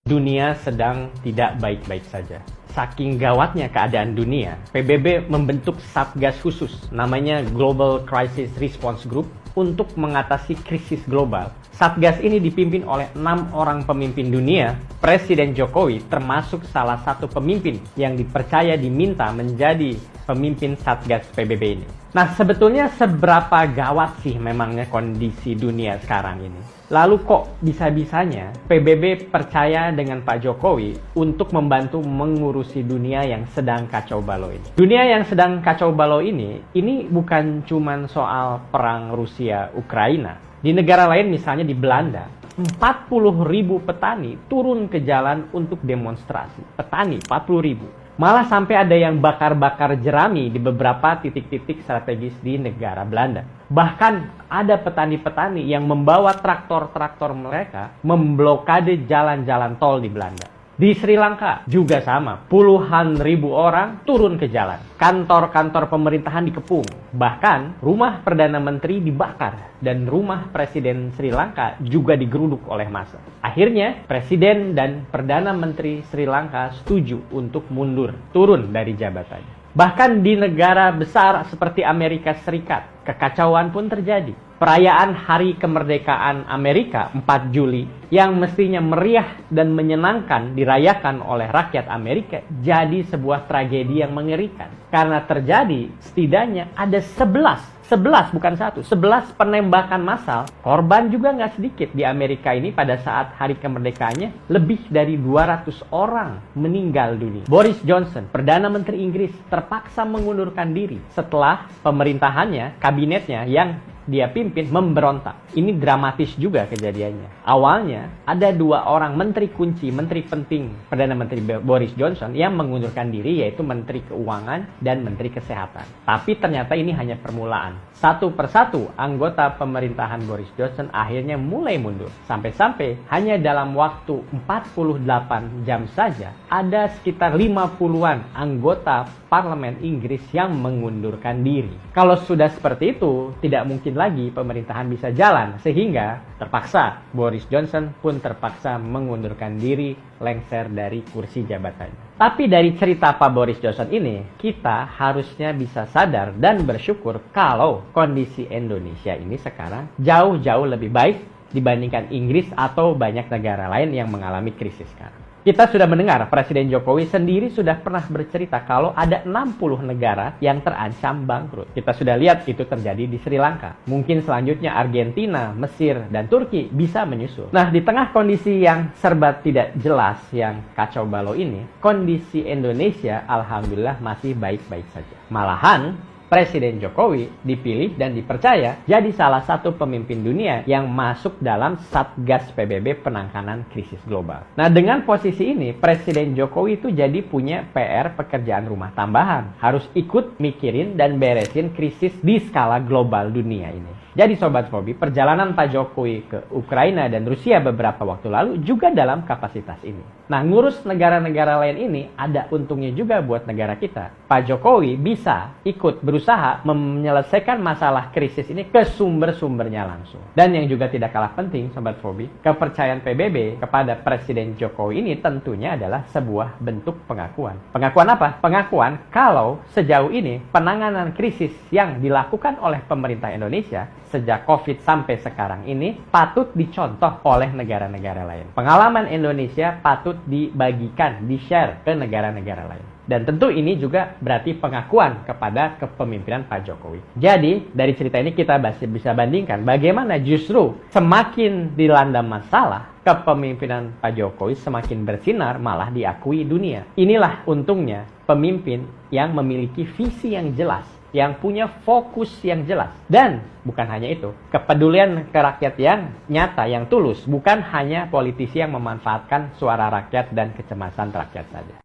Dunia sedang tidak baik-baik saja. Saking gawatnya keadaan dunia, PBB membentuk Satgas khusus, namanya Global Crisis Response Group, untuk mengatasi krisis global. Satgas ini dipimpin oleh 6 orang pemimpin dunia. Presiden Jokowi termasuk salah satu pemimpin yang dipercaya diminta menjadi pemimpin Satgas PBB ini. Nah, sebetulnya seberapa gawat sih memangnya kondisi dunia sekarang ini? Lalu kok bisa-bisanya PBB percaya dengan Pak Jokowi untuk membantu mengurusi dunia yang sedang kacau balau ini? Dunia yang sedang kacau balau ini bukan cuma soal perang Rusia-Ukraina. Di negara lain, misalnya di Belanda, 40.000 petani turun ke jalan untuk demonstrasi. Petani, 40.000. Malah sampai ada yang bakar-bakar jerami di beberapa titik-titik strategis di negara Belanda. Bahkan ada petani-petani yang membawa traktor-traktor mereka memblokade jalan-jalan tol di Belanda. Di Sri Lanka juga sama, puluhan ribu orang turun ke jalan. Kantor-kantor pemerintahan dikepung. Bahkan rumah Perdana Menteri dibakar dan rumah Presiden Sri Lanka juga digeruduk oleh massa. Akhirnya Presiden dan Perdana Menteri Sri Lanka setuju untuk mundur, turun dari jabatannya. Bahkan di negara besar seperti Amerika Serikat, kekacauan pun terjadi. Perayaan Hari Kemerdekaan Amerika 4 Juli yang mestinya meriah dan menyenangkan dirayakan oleh rakyat Amerika jadi sebuah tragedi yang mengerikan. Karena terjadi setidaknya ada 11 bukan satu, 11 penembakan massal. Korban juga nggak sedikit di Amerika ini pada saat hari kemerdekaannya. Lebih dari 200 orang meninggal dunia. Boris Johnson, Perdana Menteri Inggris, terpaksa mengundurkan diri setelah pemerintahannya, kabinetnya yang dia pimpin memberontak. Ini dramatis juga kejadiannya. Awalnya ada 2 orang menteri kunci, menteri penting Perdana Menteri Boris Johnson yang mengundurkan diri, yaitu Menteri Keuangan dan Menteri Kesehatan. Tapi ternyata ini hanya permulaan. Satu persatu anggota pemerintahan Boris Johnson akhirnya mulai mundur. Sampai-sampai hanya dalam waktu 48 jam saja ada sekitar 50-an anggota parlemen Inggris yang mengundurkan diri. Kalau sudah seperti itu, tidak mungkin lagi pemerintahan bisa jalan, sehingga terpaksa Boris Johnson pun terpaksa mengundurkan diri, lengser dari kursi jabatannya. Tapi dari cerita Pak Boris Johnson ini, kita harusnya bisa sadar dan bersyukur kalau kondisi Indonesia ini sekarang jauh-jauh lebih baik dibandingkan Inggris atau banyak negara lain yang mengalami krisis sekarang. Kita sudah mendengar Presiden Jokowi sendiri sudah pernah bercerita kalau ada 60 negara yang terancam bangkrut. Kita sudah lihat itu terjadi di Sri Lanka. Mungkin selanjutnya Argentina, Mesir, dan Turki bisa menyusul. Nah, di tengah kondisi yang serba tidak jelas yang kacau balau ini, kondisi Indonesia alhamdulillah masih baik-baik saja. Malahan, Presiden Jokowi dipilih dan dipercaya jadi salah satu pemimpin dunia yang masuk dalam Satgas PBB penanganan krisis global. Nah, dengan posisi ini, Presiden Jokowi itu jadi punya PR pekerjaan rumah tambahan. Harus ikut mikirin dan beresin krisis di skala global dunia ini. Jadi Sobat Fobi, perjalanan Pak Jokowi ke Ukraina dan Rusia beberapa waktu lalu juga dalam kapasitas ini. Nah, ngurus negara-negara lain ini ada untungnya juga buat negara kita. Pak Jokowi bisa ikut berusaha menyelesaikan masalah krisis ini ke sumber-sumbernya langsung. Dan yang juga tidak kalah penting, Sobat Fobi, kepercayaan PBB kepada Presiden Jokowi ini tentunya adalah sebuah bentuk pengakuan. Pengakuan apa? Pengakuan kalau sejauh ini penanganan krisis yang dilakukan oleh pemerintah Indonesia sejak COVID sampai sekarang ini patut dicontoh oleh negara-negara lain. Pengalaman Indonesia patut dibagikan, di-share ke negara-negara lain. Dan tentu ini juga berarti pengakuan kepada kepemimpinan Pak Jokowi. Jadi, dari cerita ini kita bisa bandingkan bagaimana justru semakin dilanda masalah, kepemimpinan Pak Jokowi semakin bersinar, malah diakui dunia. Inilah untungnya pemimpin yang memiliki visi yang jelas, yang punya fokus yang jelas. Dan bukan hanya itu, kepedulian ke rakyat yang nyata, yang tulus. Bukan hanya politisi yang memanfaatkan suara rakyat dan kecemasan rakyat saja.